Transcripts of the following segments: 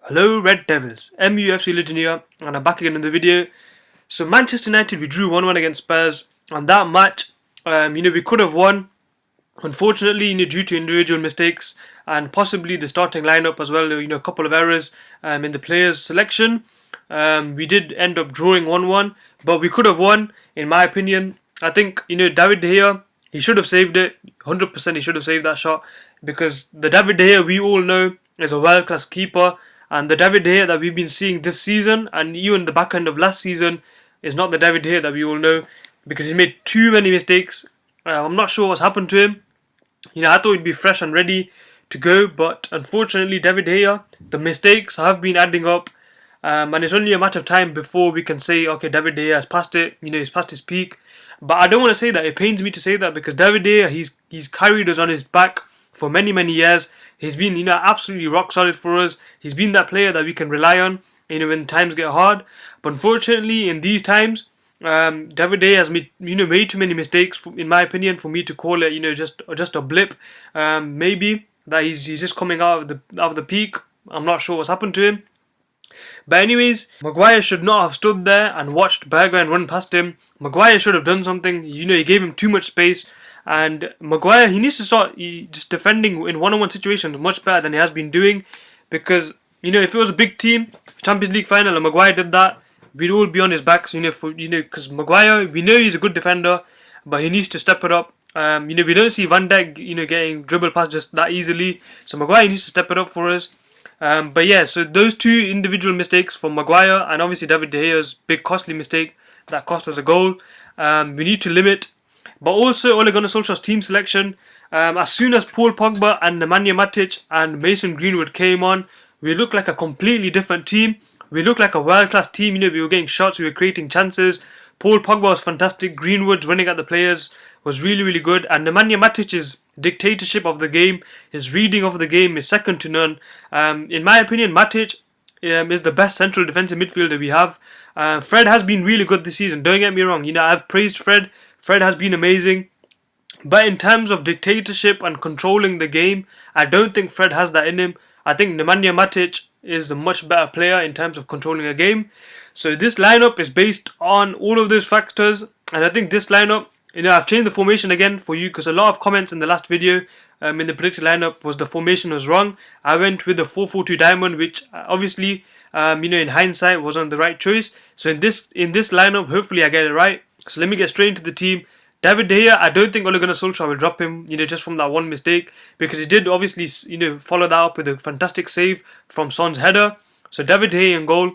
Hello Red Devils, MUFC Legend here, and I'm back again in the video. So Manchester United, we drew 1-1 against Spurs. On that match, we could have won. Unfortunately, due to individual mistakes and possibly the starting lineup as well, a couple of errors in the players' selection, we did end up drawing 1-1. But we could have won, in my opinion. I think David De Gea, he should have saved it. 100% he should have saved that shot, because the David De Gea we all know is a world-class keeper. And the David De Gea that we've been seeing this season and even the back end of last season is not the David De Gea that we all know, because he made too many mistakes. I'm not sure what's happened to him. I thought he'd be fresh and ready to go, but unfortunately, David De Gea, the mistakes have been adding up, and it's only a matter of time before we can say, okay, David De Gea has passed it. He's past his peak. But I don't want to say that. It pains me to say that, because David De Gea, he's carried us on his back for many years. He's been, absolutely rock solid for us. He's been that player that we can rely on, when times get hard. But unfortunately, in these times, David De Gea has made, made too many mistakes, in my opinion, for me to call it, just a blip. Maybe that he's just coming out of the peak. I'm not sure what's happened to him. But anyways, Maguire should not have stood there and watched Bergwijn run past him. Maguire should have done something. He gave him too much space. And Maguire, he needs to start just defending in one-on-one situations much better than he has been doing. Because, if it was a big team, Champions League final, and Maguire did that, we'd all be on his backs, because Maguire, we know he's a good defender, but he needs to step it up. We don't see Van Dijk, getting dribbled past just that easily. So Maguire needs to step it up for us. But yeah, so those two individual mistakes from Maguire and obviously David De Gea's big costly mistake that cost us a goal, we need to limit. But also Ole Gunnar Solskjaer's team selection. As soon as Paul Pogba and Nemanja Matic and Mason Greenwood came on, we looked like a completely different team. We looked like a world-class team. We were getting shots, we were creating chances. Paul Pogba was fantastic. Greenwood running at the players was really good. And Nemanja Matic's dictatorship of the game, his reading of the game is second to none. In my opinion, Matic is the best central defensive midfielder we have. Fred has been really good this season. Don't get me wrong. I've praised Fred. Fred has been amazing. But in terms of dictatorship and controlling the game, I don't think Fred has that in him. I think Nemanja Matic is a much better player in terms of controlling a game. So this lineup is based on all of those factors. And I think this lineup, I've changed the formation again for you, because a lot of comments in the last video in the predicted lineup was the formation was wrong. I went with the 4-4-2 diamond, which obviously, in hindsight wasn't the right choice. So in this lineup, hopefully I get it right. So let me get straight into the team. David De Gea, I don't think Ole Gunnar Solskjaer will drop him, just from that one mistake, because he did obviously, follow that up with a fantastic save from Son's header. So David De Gea in goal.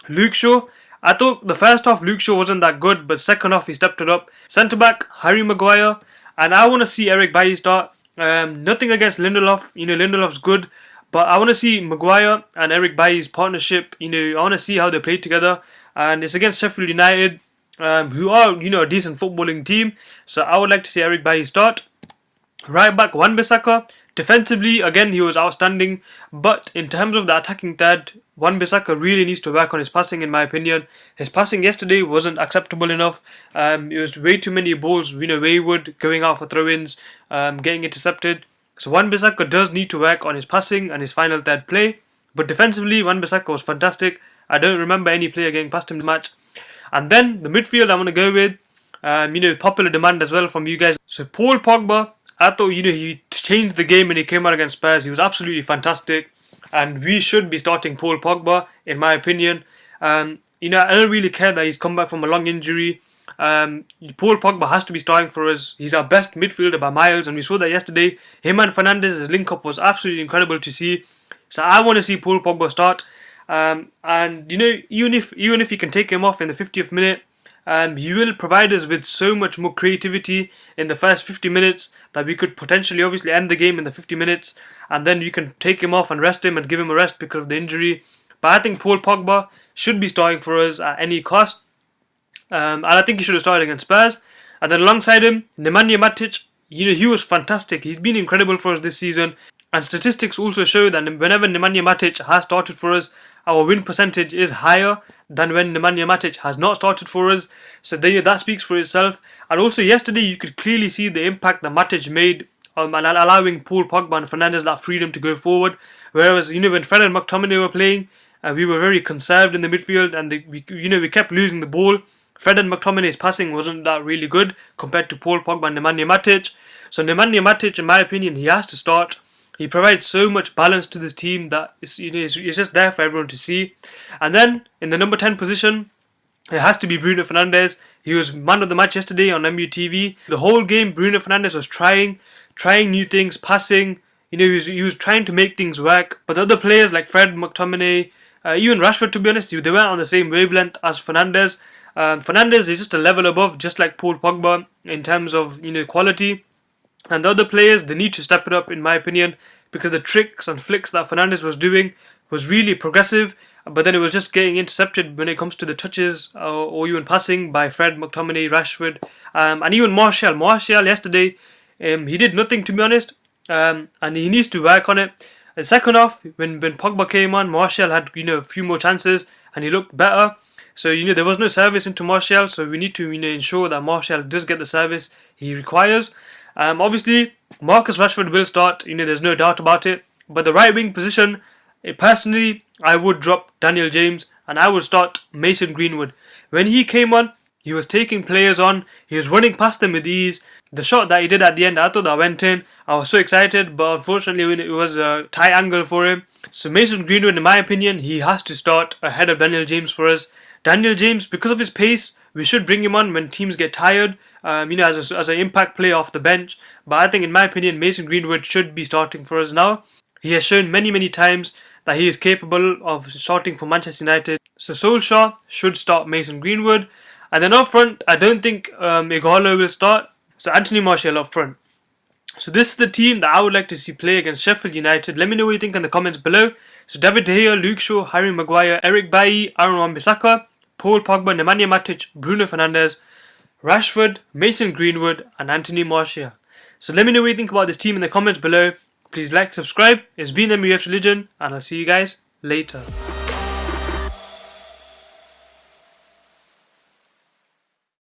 Luke Shaw, I thought the first half Luke Shaw wasn't that good, but second half he stepped it up. Centre back Harry Maguire, and I want to see Eric Bailly start. Nothing against Lindelof, Lindelof's good, but I want to see Maguire and Eric Bailly's partnership. I want to see how they play together, and it's against Sheffield United, who are a decent footballing team. So I would like to see Eric Bailly start. Right back Wan-Bissaka. Defensively, again, he was outstanding, but in terms of the attacking third, Wan-Bissaka really needs to work on his passing, in my opinion. His passing yesterday wasn't acceptable enough. It was way too many balls, wayward, going out for throw-ins, getting intercepted. So Wan-Bissaka does need to work on his passing and his final third play. But defensively, Wan-Bissaka was fantastic. I don't remember any player getting past him in the match. And then the midfield I'm going to go with, popular demand as well from you guys. So Paul Pogba, I thought, he changed the game when he came out against Spurs. He was absolutely fantastic. And we should be starting Paul Pogba, in my opinion. I don't really care that he's come back from a long injury. Paul Pogba has to be starting for us. He's our best midfielder by miles, and we saw that yesterday. Him and Fernandez's link-up was absolutely incredible to see. So I want to see Paul Pogba start. And even if you can take him off in the 50th minute, he will provide us with so much more creativity in the first 50 minutes that we could potentially obviously end the game in the 50 minutes, and then you can take him off and rest him and give him a rest because of the injury. But I think Paul Pogba should be starting for us at any cost, and I think he should have started against Spurs. And then alongside him, Nemanja Matic, he was fantastic. He's been incredible for us this season, and statistics also show that whenever Nemanja Matic has started for us, our win percentage is higher than when Nemanja Matic has not started for us. So that speaks for itself. And also yesterday you could clearly see the impact that Matic made and allowing Paul Pogba and Fernandes that freedom to go forward. Whereas when Fred and McTominay were playing, we were very conserved in the midfield, and we kept losing the ball. Fred and McTominay's passing wasn't that really good compared to Paul Pogba and Nemanja Matic. So Nemanja Matic, in my opinion, he has to start. He provides so much balance to this team that it's just there for everyone to see. And then in the number 10 position, it has to be Bruno Fernandes. He was man of the match yesterday on MUTV. The whole game, Bruno Fernandes was trying new things, passing. He was trying to make things work. But the other players like Fred, McTominay, even Rashford, to be honest, they weren't on the same wavelength as Fernandes. Fernandes is just a level above, just like Paul Pogba in terms of quality. And the other players, they need to step it up, in my opinion, because the tricks and flicks that Fernandes was doing was really progressive. But then it was just getting intercepted when it comes to the touches or even passing by Fred, McTominay, Rashford, and even Martial. Martial yesterday, he did nothing, to be honest, and he needs to work on it. And second half, when Pogba came on, Martial had a few more chances and he looked better. So there was no service into Martial, so we need to ensure that Martial does get the service he requires. Obviously, Marcus Rashford will start. There's no doubt about it. But the right wing position, personally, I would drop Daniel James and I would start Mason Greenwood. When he came on, he was taking players on. He was running past them with ease. The shot that he did at the end, I thought that went in. I was so excited, but unfortunately, it was a tight angle for him. So Mason Greenwood, in my opinion, he has to start ahead of Daniel James for us. Daniel James, because of his pace, we should bring him on when teams get tired. As an impact player off the bench. But I think, in my opinion, Mason Greenwood should be starting for us now. He has shown many times that he is capable of starting for Manchester United. So Solskjaer should start Mason Greenwood. And then up front, I don't think Ighalo will start. So Anthony Martial up front. So this is the team that I would like to see play against Sheffield United. Let me know what you think in the comments below. So David De Gea, Luke Shaw, Harry Maguire, Eric Bailly, Aaron Wan-Bissaka, Paul Pogba, Nemanja Matic, Bruno Fernandes, Rashford, Mason Greenwood and Anthony Martial. So let me know what you think about this team in the comments below. Please like, subscribe. It's been MUF's Religion and I'll see you guys later.